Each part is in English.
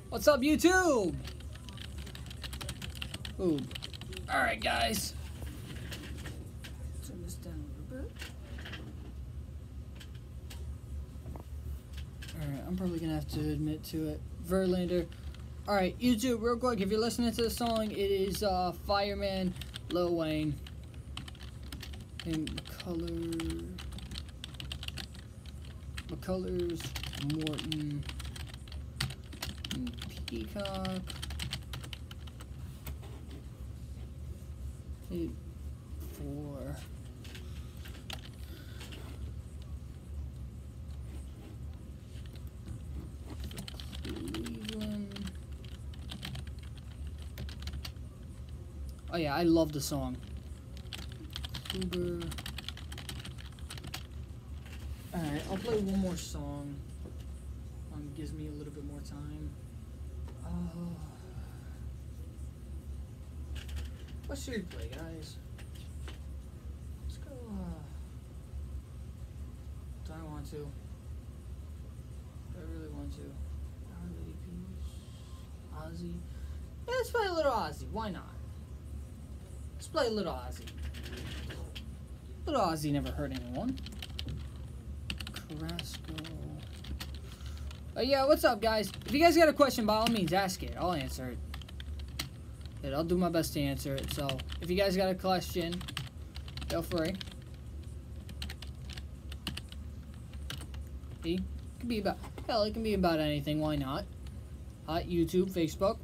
What's up, YouTube? Ooh. Alright, guys. Turn this down a little bit. Alright, I'm probably gonna have to admit to it. Verlander. Alright, YouTube, real quick, if you're listening to the song, it is Fireman, Lil Wayne. And McCullers, Morton, and Peacock. 8, 4. Cleveland. Oh yeah, I love the song. Uber. Alright, I'll play one more song. Gives me a little bit more time. What should we play, guys? Let's go, do I want to? Do I really want to? Ozzy? Yeah, let's play a little Ozzy. Why not? Let's play a little Ozzy. Little Ozzy never hurt anyone. Carrasco. Yeah, what's up, guys? If you guys got a question, by all means, ask it. I'll answer it. I'll do my best to answer it. So, if you guys got a question, feel free. It can be about, hell, it can be about anything. Why not? YouTube, Facebook.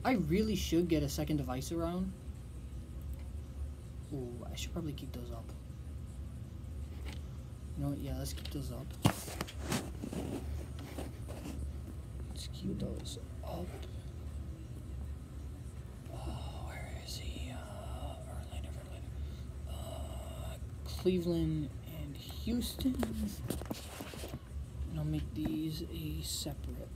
I really should get a second device around. Ooh, I should probably keep those up. You know what? Yeah, let's keep those up. Let's keep those up. Where is he? Verlander. Cleveland and Houston. And I'll make these a separate.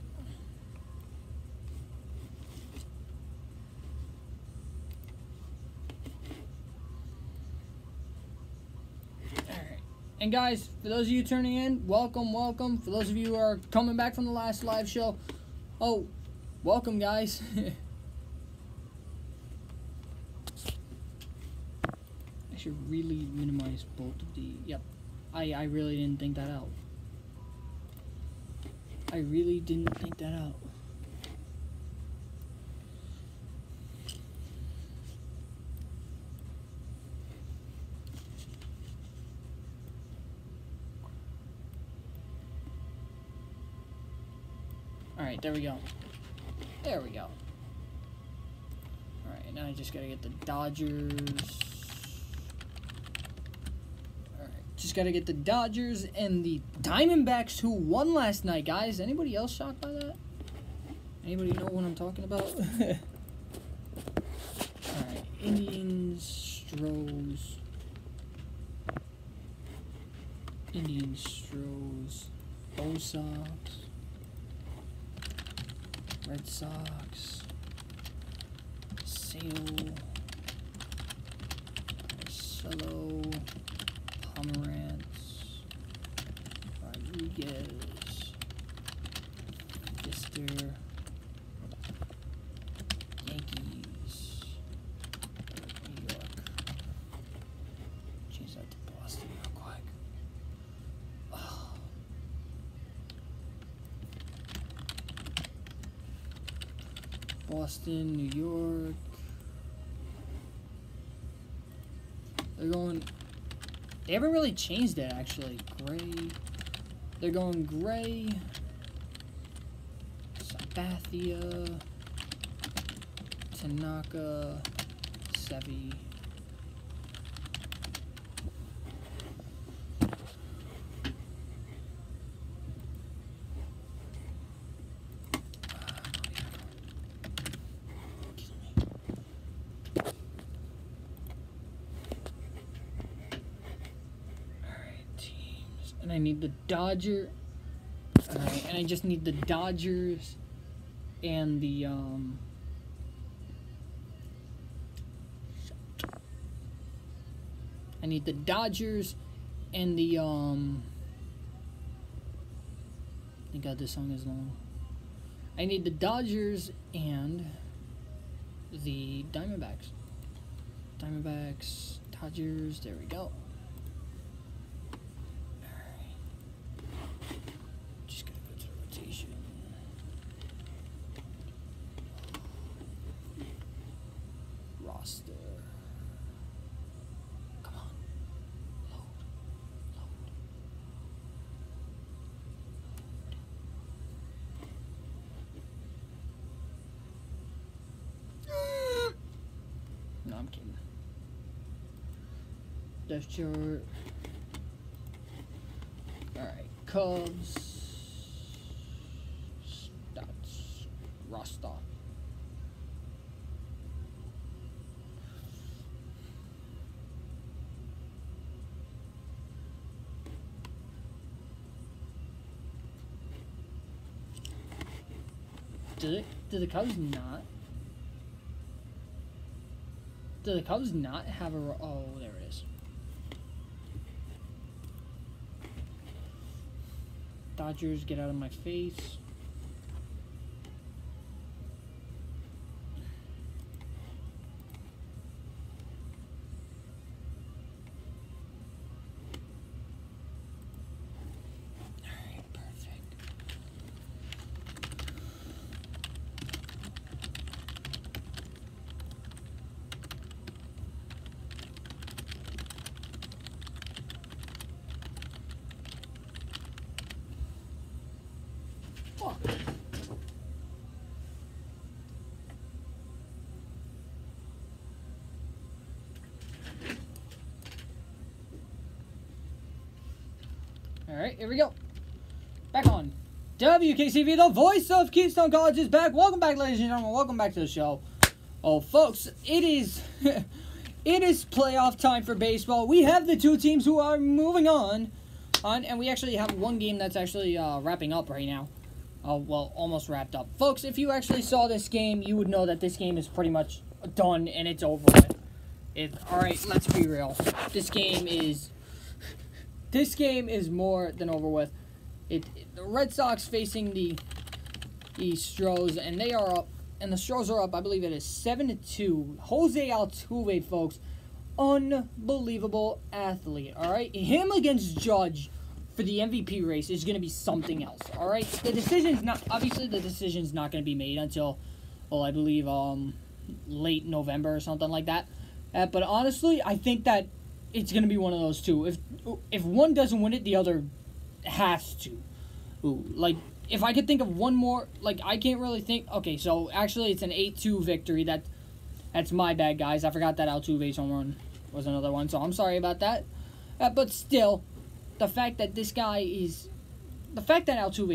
And guys, for those of you turning in, welcome, welcome. For those of you who are coming back from the last live show, oh, welcome, guys. I should really minimize both of the, yep. I really didn't think that out. I really didn't think that out. Alright, there we go. There we go. Alright, now I just gotta get the Dodgers. Alright, just gotta get the Dodgers and the Diamondbacks, who won last night, guys. Anybody else shocked by that? Anybody know what I'm talking about? Alright, Indians, Stros. Indians, Stros. Bo Sox. Red Sox, Sale, Marcelo, Pomerantz, Rodriguez, Gister, Yankees, New York. Change that to Boston real quick. Oh. Boston, New York. They're going. They haven't really changed it, actually. Gray. They're going Gray. Sabathia. Tanaka. Sevy. I need the Dodger. Alright, and I just need the Dodgers and the I need the Dodgers and the thank God this song is long. I need the Dodgers and the Diamondbacks. Diamondbacks, Dodgers, there we go. Alright. Just gotta go to the rotation. Roster. Come on. Load. No, I'm kidding. Depth chart. Alright, Cubs. Stats. Roster. Did the Cubs not? Do the Cubs not have a... Oh, there it is. Dodgers, get out of my face. Alright, perfect. Fuck. Alright, here we go. Back on. Wkcv, the voice of Keystone College, is back. Welcome back, ladies and gentlemen. Welcome back to the show. Oh, folks, it is... it is playoff time for baseball. We have the two teams who are moving on, and we actually have one game that's actually wrapping up right now. Well, almost wrapped up. Folks, if you actually saw this game, you would know that this game is pretty much done and it's over with. Alright, let's be real. This game is more than over with. The Red Sox facing the Stros, and they are up, and the Stros are up, I believe it is 7-2. Jose Altuve, folks, unbelievable athlete, alright? Him against Judge for the MVP race is going to be something else, alright? The decision's not going to be made until, well, I believe, late November or something like that. But honestly, I think that it's going to be one of those two. If one doesn't win it, the other has to. Ooh, like, if I could think of one more, like, I can't really think. Okay, so actually it's an 8-2 victory. That's my bad, guys. I forgot that Altuve's home run was another one, so I'm sorry about that. But still, the fact that Altuve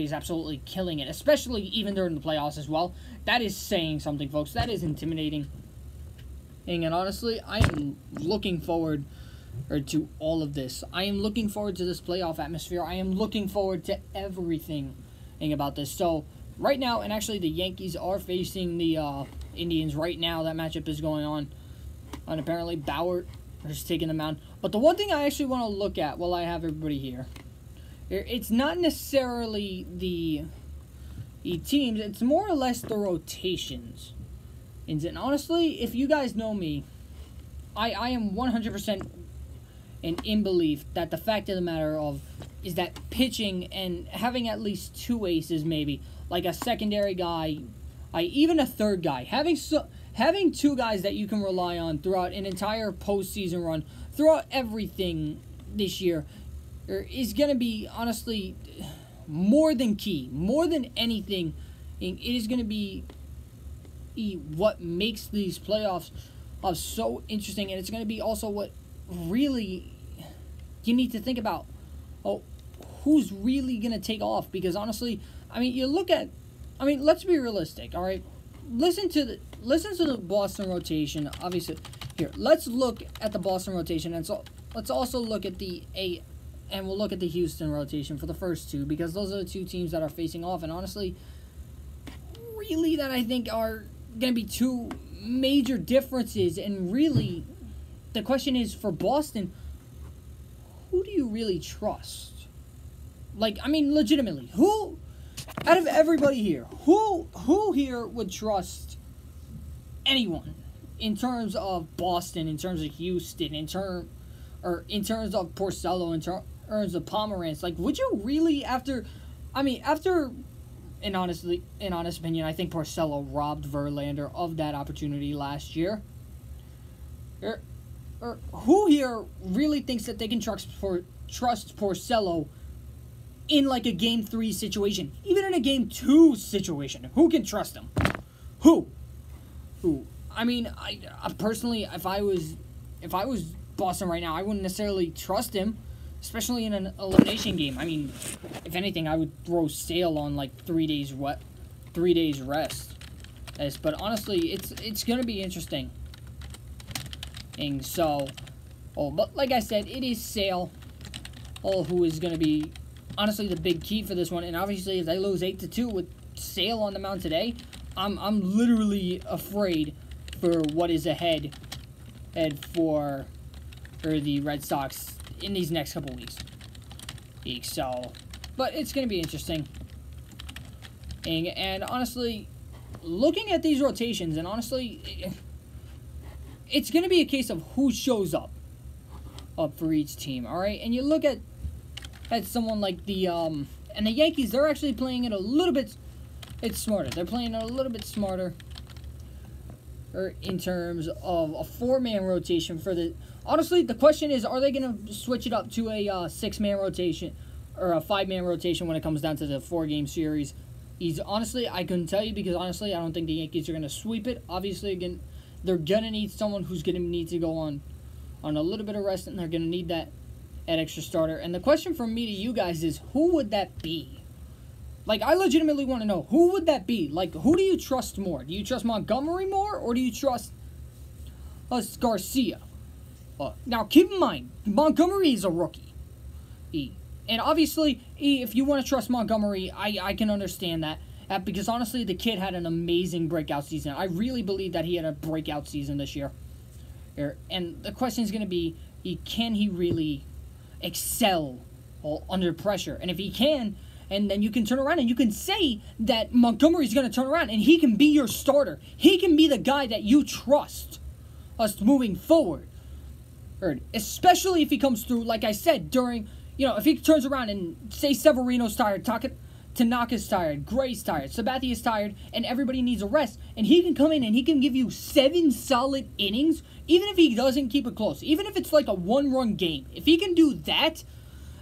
is absolutely killing it, especially even during the playoffs as well, that is saying something, folks. That is intimidating. And honestly, I am looking forward to all of this. I am looking forward to this playoff atmosphere. I am looking forward to everything about this. So, right now, and actually the Yankees are facing the Indians right now. That matchup is going on. And apparently Bauer is taking the mound. But the one thing I actually want to look at while I have everybody here, it's not necessarily the teams. It's more or less the rotations. And honestly, if you guys know me, I am 100% in belief that the fact of the matter is that pitching and having at least two aces, maybe like a secondary guy, even a third guy, having two guys that you can rely on throughout an entire postseason run, throughout everything this year, is going to be honestly more than key, more than anything. It is going to be what makes these playoffs so interesting, and it's going to be also what really you need to think about. Oh, who's really going to take off? Because honestly, I mean, you look at, I mean, let's be realistic, all right? Listen to the Boston rotation. Obviously, here, let's look at the Boston rotation, and so let's also look at and we'll look at the Houston rotation for the first two, because those are the two teams that are facing off, and honestly, really that I think are going to be two major differences. And really, the question is, for Boston, who do you really trust? Like, I mean, legitimately, who out of everybody here, who here would trust anyone in terms of Boston, in terms of Houston, in terms of Porcello, in terms of Pomerantz? Like, would you really, after in honest opinion, I think Porcello robbed Verlander of that opportunity last year. Or who here really thinks that they can trust Porcello in like a Game 3 situation, even in a Game 2 situation? Who can trust him? Who? I mean, I personally, if I was Boston right now, I wouldn't necessarily trust him, especially in an elimination game. I mean, if anything, I would throw Sale on like 3 days rest. But honestly, it's gonna be interesting. So, but like I said, it is Sale, who is gonna be honestly the big key for this one. And obviously, if they lose 8-2 with Sale on the mound today, I'm literally afraid for what is ahead for the Red Sox in these next couple weeks. So, but it's going to be interesting. And honestly, looking at these rotations, and honestly, it's going to be a case of who shows up for each team, all right? And you look at someone like and the Yankees, they're actually playing it a little bit smarter. They're playing it a little bit smarter in terms of a 4-man rotation for the... Honestly, the question is, are they going to switch it up to a 6-man rotation or a 5-man rotation when it comes down to the 4-game series? Honestly, I couldn't tell you, because honestly, I don't think the Yankees are going to sweep it. Obviously, again, they're going to need someone who's going to need to go on a little bit of rest, and they're going to need that extra starter. And the question from me to you guys is, who would that be? Like, I legitimately want to know, who would that be? Like, who do you trust more? Do you trust Montgomery more, or do you trust Garcia? Now, keep in mind, Montgomery is a rookie. And obviously, if you want to trust Montgomery, I can understand that. Because honestly, the kid had an amazing breakout season. I really believe that he had a breakout season this year. And the question is going to be, can he really excel under pressure? And if he can, and then you can turn around and you can say that Montgomery's going to turn around and he can be your starter. He can be the guy that you trust us moving forward. Especially if he comes through, like I said, during, if he turns around and say Severino's tired, Tanaka's tired, Gray's tired, Sabathia's tired, and everybody needs a rest, and he can come in and he can give you 7 solid innings, even if he doesn't keep it close, even if it's like a 1-run game. If he can do that,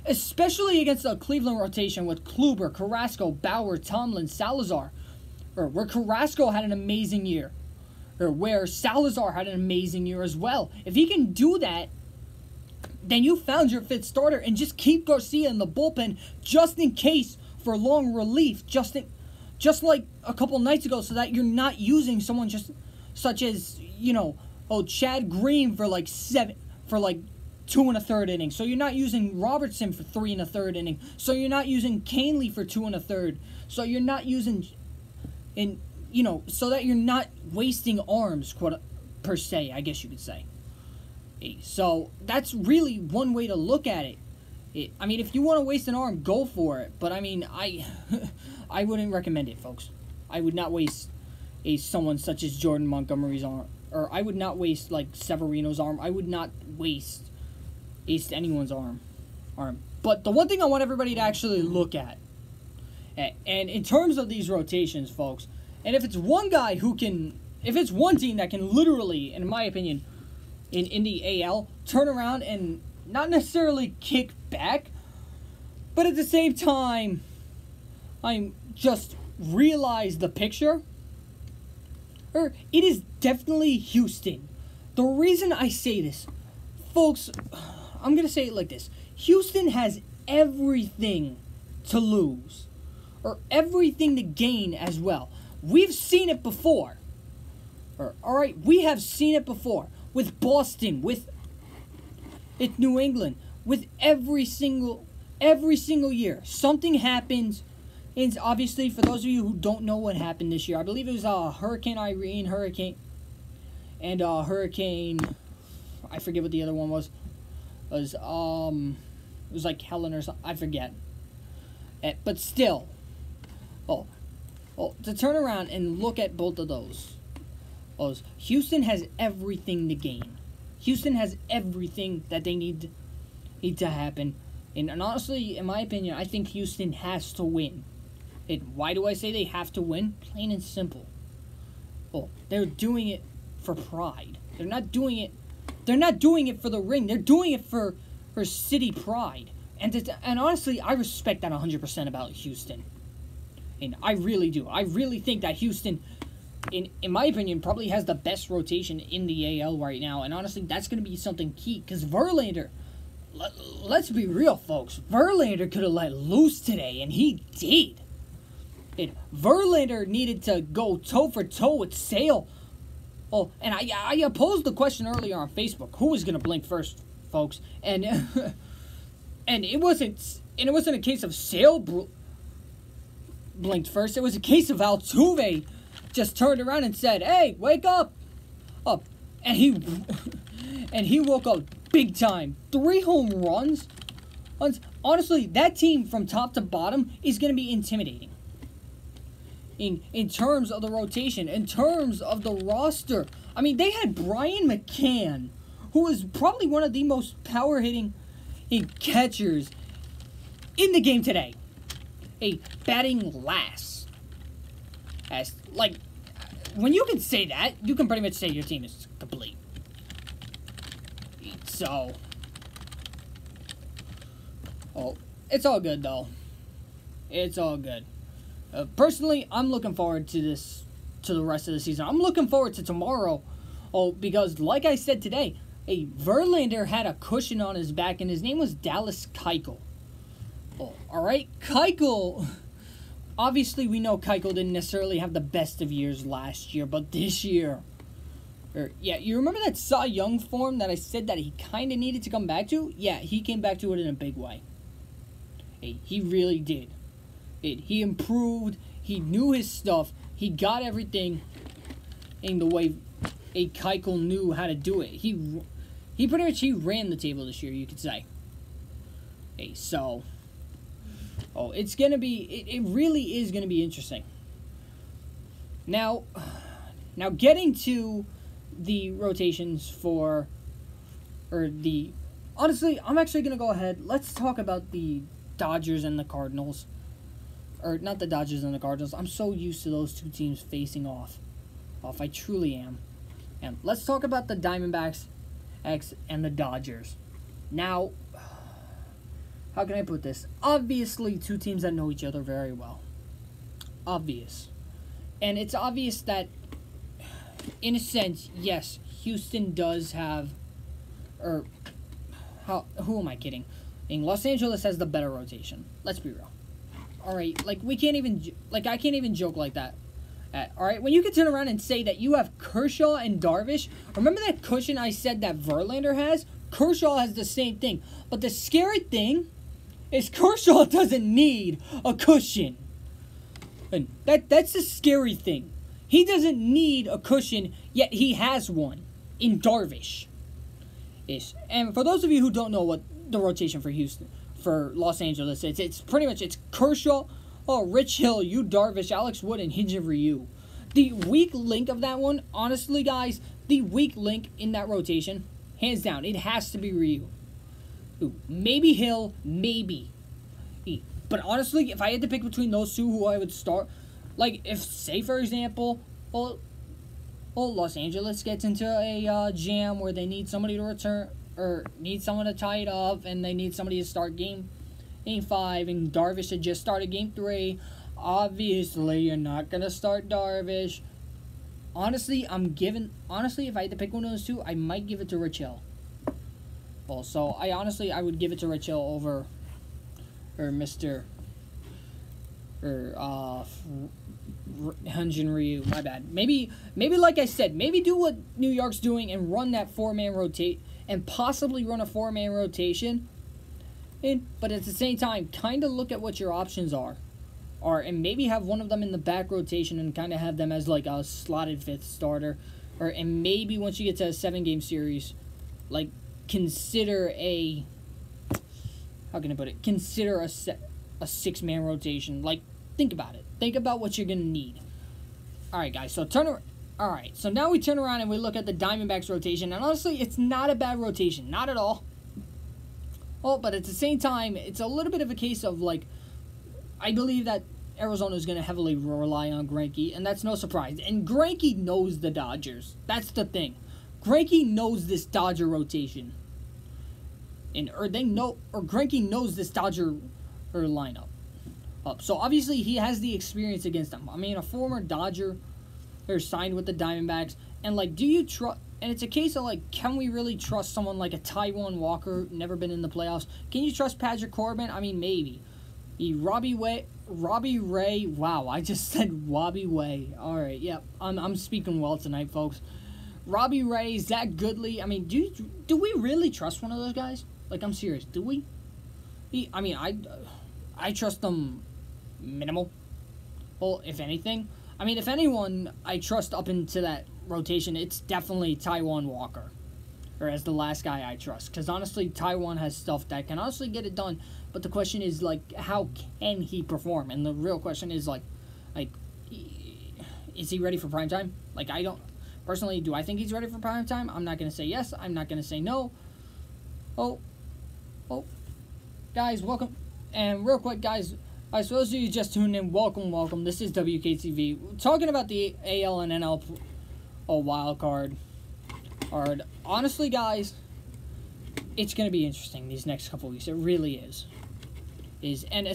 especially against a Cleveland rotation with Kluber, Carrasco, Bauer, Tomlin, Salazar, where Carrasco had an amazing year, or where Salazar had an amazing year as well. If he can do that, then you found your 5th starter, and just keep Garcia in the bullpen just in case for long relief, just like a couple nights ago, so that you're not using someone just such as, Chad Green for like 2 1/3 innings. So you're not using Robertson for 3 1/3 innings. So you're not using Canely for 2 1/3. So you're not using, so that you're not wasting arms, per se, I guess you could say. So that's really one way to look at it. I mean, if you want to waste an arm, go for it. But I mean, I wouldn't recommend it, folks. I would not waste someone such as Jordan Montgomery's arm, or I would not waste like Severino's arm. I would not waste anyone's arm. But the one thing I want everybody to actually look at, and in terms of these rotations, folks, and if it's one guy if it's one team that can literally, in my opinion, in the AL, turn around and not necessarily kick back, but at the same time, I'm just realize the picture, it is definitely Houston. The reason I say this, folks, I'm going to say it like this. Houston has everything to lose, or everything to gain as well. We've seen it before. All right, we have seen it before with Boston, with New England, with every single year. Something happens. And obviously, for those of you who don't know what happened this year, I believe it was Hurricane Irene, Hurricane, I forget what the other one was. It was like Helen or something. I forget. But still, Oh, to turn around and look at both of those. Houston has everything to gain. Houston has everything that they need to happen. And honestly, in my opinion, I think Houston has to win. And why do I say they have to win? Plain and simple. They're doing it for pride. They're not doing it for the ring. They're doing it for city pride. And honestly, I respect that 100% about Houston. And I really do. I really think that Houston, in my opinion, probably has the best rotation in the AL right now. And honestly, that's going to be something key. Because Verlander, let's be real, folks. Verlander could have let loose today, and he did. Verlander needed to go toe-for-toe with Sale. And I posed the question earlier on Facebook. Who was going to blink first, folks? And and it wasn't a case of Sale blinked first. It was a case of Altuve just turned around and said, "Hey, wake up!" And he woke up big time. 3 home runs. Honestly, that team from top to bottom is going to be intimidating. In terms of the rotation, in terms of the roster. I mean, they had Brian McCann, who is probably one of the most power-hitting catchers in the game today. Batting last. When you can say that, you can pretty much say your team is complete. So, it's all good, though. It's all good. Personally, I'm looking forward to the rest of the season. I'm looking forward to tomorrow. Because like I said today, Verlander had a cushion on his back, and his name was Dallas Keuchel. Alright, Keuchel. Obviously, we know Keuchel didn't necessarily have the best of years last year, but this year. Yeah, you remember that Cy Young form that I said that he kind of needed to come back to? Yeah, he came back to it in a big way. He really did. He improved. He knew his stuff. He got everything in the way Keuchel knew how to do it. He pretty much ran the table this year, you could say. So it's gonna be it really is gonna be interesting. Now getting to the rotations honestly, I'm actually gonna go ahead. Let's talk about the Dodgers and the Cardinals. Or not the Dodgers and the Cardinals. I'm so used to those two teams facing off. I truly am. And let's talk about the Diamondbacks and the Dodgers. Now, how can I put this? Obviously, two teams that know each other very well. Obvious. And it's obvious that, in a sense, yes, Houston does have... who am I kidding? Los Angeles has the better rotation. Let's be real. Alright, I can't even joke like that. Alright, when you can turn around and say that you have Kershaw and Darvish, remember that cushion I said that Verlander has? Kershaw has the same thing. But the scary thing is Kershaw doesn't need a cushion. And that's the scary thing. He doesn't need a cushion, yet he has one in Darvish. And for those of you who don't know what the rotation for Los Angeles, it's pretty much Kershaw, Rich Hill, Yu Darvish, Alex Wood, and Hyun-Jin Ryu. The weak link of that one, honestly, guys, the weak link in that rotation, hands down, it has to be Ryu. Maybe Hill, maybe. But honestly, if I had to pick between those two, who I would start, if, say, for example, Los Angeles gets into a jam where they need somebody to return, or need someone to tie it up, and they need somebody to start game 5, and Darvish had just started game 3. Obviously, you're not going to start Darvish. Honestly, if I had to pick one of those two, I might give it to Rich Hill. So, I would give it to Rich Hill over, Hyun-Jin Ryu, my bad. Maybe like I said, maybe do what New York's doing and run that 4-man rotate, and possibly run a 4-man rotation. But at the same time, kind of look at what your options are, and maybe have one of them in the back rotation and kind of have them as a slotted 5th starter, and maybe once you get to a 7-game series, consider a 6-man rotation, think about it. Think about what you're going to need. All right, guys, so all right, so now we turn around and we look at the Diamondbacks rotation, and honestly, it's not a bad rotation, not at all. Well, but at the same time, it's a little bit of a case of, like, I believe that Arizona is going to heavily rely on Greinke, and that's no surprise. And Greinke knows the Dodgers. That's the thing. Greinke knows this Dodger rotation. Or Greinke knows this Dodger lineup. So obviously he has the experience against them. I mean, a former Dodger, they're signed with the Diamondbacks, and like, do you trust? And it's a case of like, can we really trust someone like a Taijuan Walker, never been in the playoffs? Can you trust Patrick Corbin? I mean, maybe. Robbie Ray. Wow, I just said Robbie Way. All right, yeah, I'm speaking well tonight, folks. Robbie Ray, Zach Goodley. I mean, do we really trust one of those guys? Like, I'm serious. Do we? I mean, I trust them minimal. Well, if anything. I mean, if anyone I trust up into that rotation, it's definitely Taijuan Walker. Or as the last guy I trust. Because honestly, Taijuan has stuff that can honestly get it done. But the question is, like, how can he perform? And the real question is, like, is he ready for prime time? Like, I don't... Personally, do I think he's ready for prime time? I'm not going to say yes. I'm not going to say no. Oh. Guys, welcome. And real quick, guys, I suppose you just tuned in. Welcome. This is Wkcv. We're talking about the AL and NL wild card. Honestly, guys, it's going to be interesting these next couple weeks. It really is. And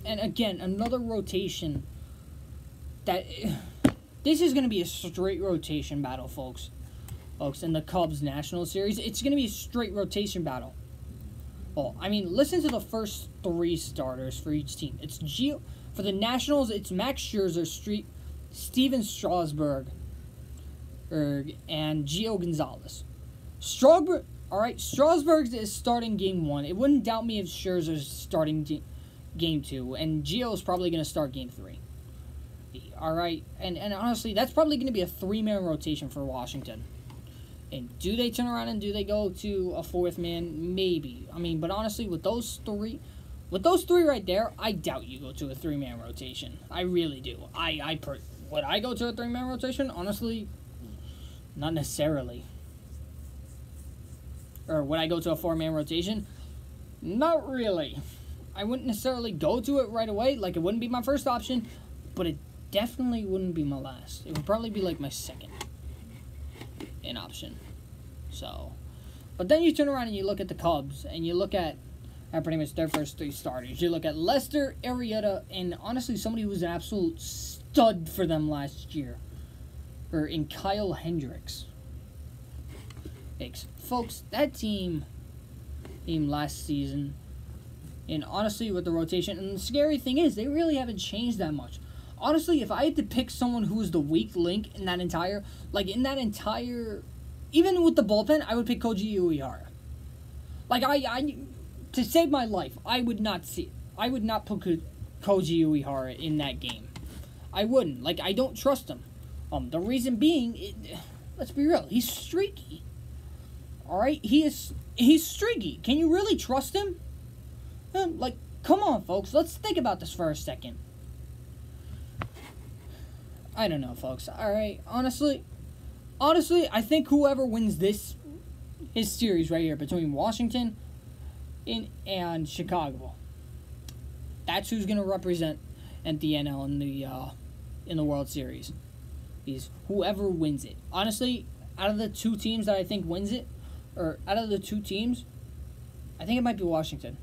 again, another rotation that... This is going to be a straight rotation battle, folks. In the Cubs National Series, it's going to be a straight rotation battle. Well, I mean, listen to the first three starters for each team. It's for the Nationals, it's Max Scherzer, Steven Strasburg, and Gio Gonzalez. Strasburg is starting Game 1. It wouldn't doubt me if Scherzer's starting Game 2, and Gio's probably going to start Game 3. All right, and honestly, that's probably going to be a three-man rotation for Washington. And do they turn around and do they go to a fourth man? Maybe. I mean, but honestly, with those three right there, I doubt you go to a three-man rotation. I really do. Would I go to a three-man rotation? Honestly, not necessarily. Or would I go to a four-man rotation? Not really. I wouldn't necessarily go to it right away. Like, it wouldn't be my first option, but it definitely wouldn't be my last. It would probably be like my second in option. So, but then you turn around and you look at the Cubs, and you look at pretty much their first three starters. You look at Lester, Arrieta, and honestly, somebody who was an absolute stud for them last year, or in Kyle Hendricks. Folks, that team last season, and honestly, with the rotation, and the scary thing is, they really haven't changed that much. Honestly, if I had to pick someone who was the weak link in that entire, even with the bullpen, I would pick Koji Uehara. Like, to save my life, I would not put Koji Uehara in that game. I wouldn't. Like, I don't trust him. The reason being, let's be real, he's streaky. Alright? He's streaky. Can you really trust him? Like, come on, folks. Let's think about this for a second. I don't know, folks. Alright? Honestly, I think whoever wins his series right here between Washington and Chicago, that's who's going to represent at the NL in the World Series. Is whoever wins it. Honestly, out of the two teams that I think wins it, or out of the two teams, I think it might be Washington.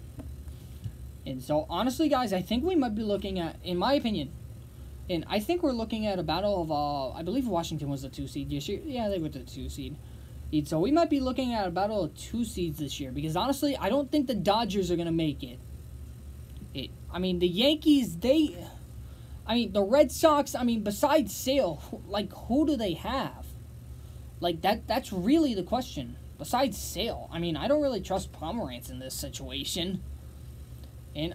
And so, honestly, guys, I think we might be looking at, in my opinion, and I think we're looking at a battle of, I believe Washington was the 2 seed this year. Yeah, they were the 2 seed. And so we might be looking at a battle of 2 seeds this year. Because honestly, I don't think the Dodgers are going to make it. I mean, the Yankees, the Red Sox, besides Sale, like, who do they have? Like, that's really the question. Besides Sale, I don't really trust Pomerantz in this situation. And,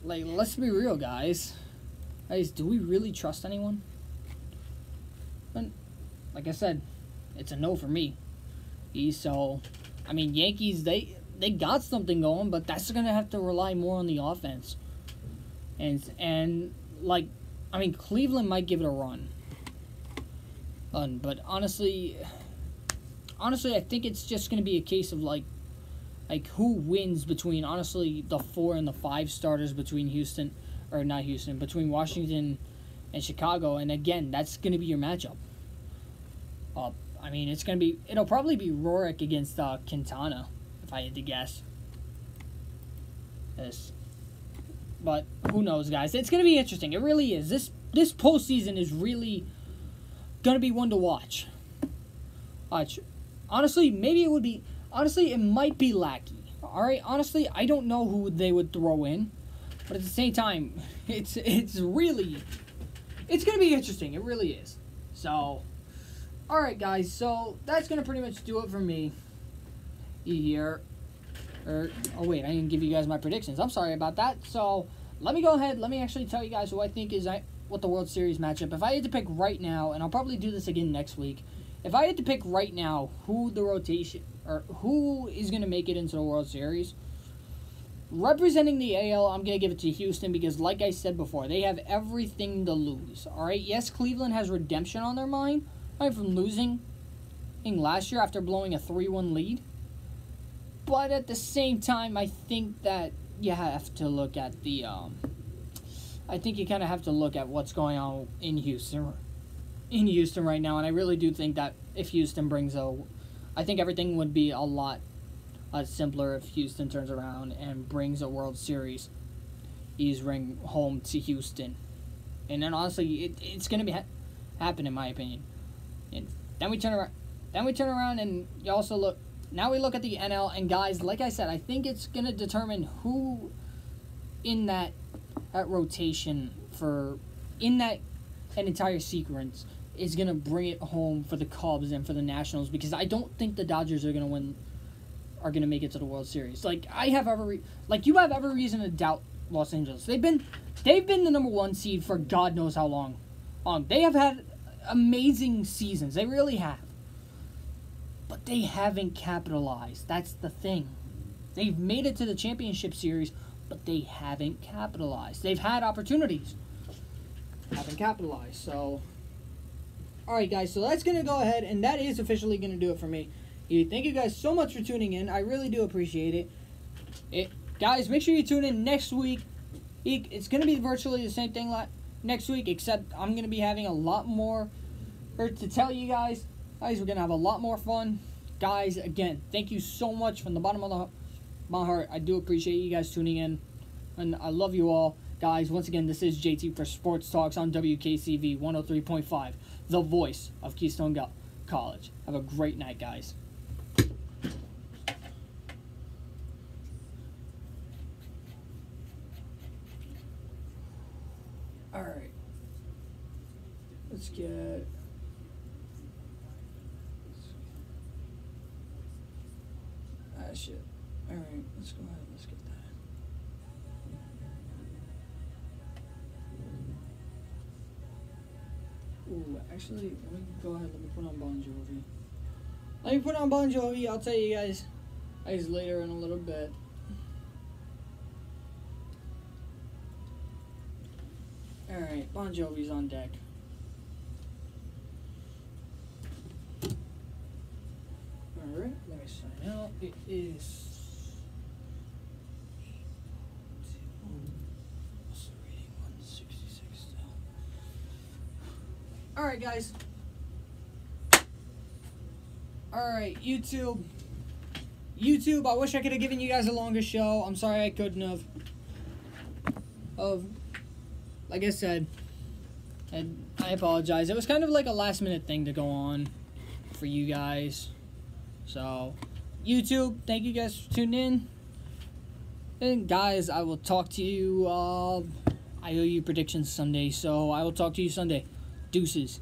like, let's be real, guys. Guys, do we really trust anyone? And, like I said, it's a no for me. So, Yankees, they got something going, but that's going to have to rely more on the offense. and like, I mean, Cleveland might give it a run. But honestly, I think it's just gonna be a case of like who wins between, honestly, the 4 and the 5 starters between Houston, or not Houston, between Washington and Chicago. And again, that's gonna be your matchup. I mean, it'll probably be Rorik against Quintana, if I had to guess. But who knows, guys? It's gonna be interesting. It really is. This postseason is really gonna be one to watch. Honestly, maybe it would be. Honestly, it might be Lackey. All right. Honestly, I don't know who they would throw in, but at the same time, it's gonna be interesting. It really is. So, all right, guys. So that's gonna pretty much do it for me here. Oh wait, I didn't give you guys my predictions. I'm sorry about that. So let me go ahead. Let me actually tell you guys who I think is what the World Series matchup. If I had to pick right now, and I'll probably do this again next week. If I had to pick right now who the rotation, or who is going to make it into the World Series, representing the AL, I'm going to give it to Houston because, like I said before, they have everything to lose. All right, yes, Cleveland has redemption on their mind, right, from losing last year after blowing a 3-1 lead. But at the same time, I think that you have to look at the, I think you kind of have to look at what's going on in Houston right now, and I really do think that if Houston brings I think everything would be a lot simpler if Houston turns around and brings a World Series ring home to Houston. And then honestly, it's going to be happen in my opinion. And then we turn around and you also look. Now we look at the NL, and guys, like I said, I think it's going to determine who in that rotation in that an entire sequence is going to bring it home for the Cubs and for the Nationals, because I don't think the Dodgers are going to make it to the World Series. Like, you have every reason to doubt Los Angeles. They've been the number 1 seed for God knows how long. They have had amazing seasons. They really have. But they haven't capitalized. That's the thing. They've made it to the championship series, but they haven't capitalized. They've had opportunities. Haven't capitalized. So, alright guys, so that's going to go ahead, and that is officially going to do it for me. Thank you guys so much for tuning in. I really do appreciate it. Guys, make sure you tune in next week. It's going to be virtually the same thing next week, except I'm going to be having a lot more to tell you guys. Guys, we're going to have a lot more fun. Guys, again, thank you so much from the bottom of my heart. I do appreciate you guys tuning in, and I love you all. Guys, once again, this is JT for Sports Talks on Wkcv 103.5, the voice of Keystone College. Have a great night, guys. All right. Let's get... shit. Alright, let's go ahead and let's get that. Ooh, actually, let me go ahead, let me put on Bon Jovi. I'll tell you guys later in a little bit. Alright, Bon Jovi's on deck. Alright, let me sign out. It is... reading 166 still. Alright, guys. Alright, YouTube, I wish I could have given you guys a longer show. I'm sorry I couldn't have. Like I said, and I apologize. It was kind of like a last minute thing to go on for you guys. So, YouTube, thank you guys for tuning in. And guys, I will talk to you, I owe you predictions Sunday, so I will talk to you Sunday. Deuces.